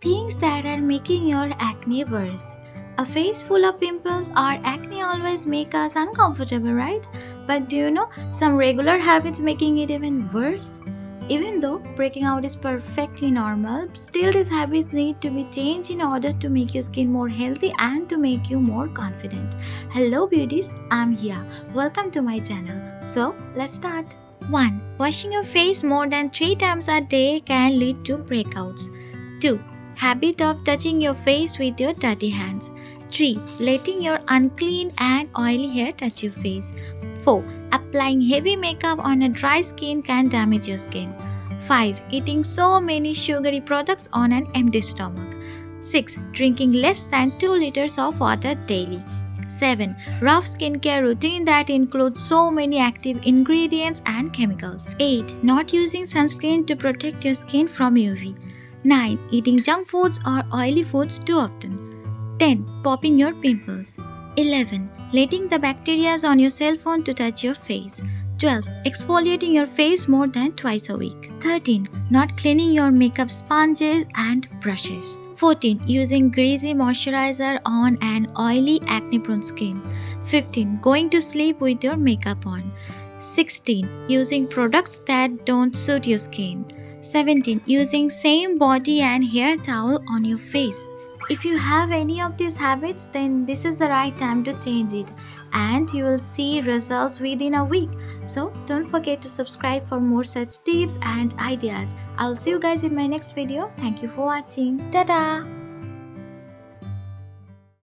Things that are making your acne worse. A face full of pimples or acne always make us uncomfortable, right? But do you know some regular habits making it even worse? Even though breaking out is perfectly normal, still these habits need to be changed in order to make your skin more healthy and to make you more confident. Hello beauties, I'm Hiya. Welcome to my channel. So let's start. 1. Washing your face more than 3 times a day can lead to breakouts. 2. Habit of touching your face with your dirty hands. 3. Letting your unclean and oily hair touch your face. 4. Applying heavy makeup on a dry skin can damage your skin. 5. Eating so many sugary products on an empty stomach. 6. Drinking less than 2 liters of water daily. 7. Rough skincare routine that includes so many active ingredients and chemicals. 8. Not using sunscreen to protect your skin from UV. 9. Eating junk foods or oily foods too often. 10. Popping your pimples. 11. Letting the bacteria on your cell phone to touch your face. 12. Exfoliating your face more than twice a week. 13. Not cleaning your makeup sponges and brushes. 14. Using greasy moisturizer on an oily acne-prone skin. 15. Going to sleep with your makeup on. 16. Using products that don't suit your skin. 17. Using same body and hair towel on your face. If you have any of these habits, then this is the right time to change it and you will see results within a week. So don't forget to subscribe for more such tips and ideas. I'll see you guys in my next video. Thank you for watching. Ta-da!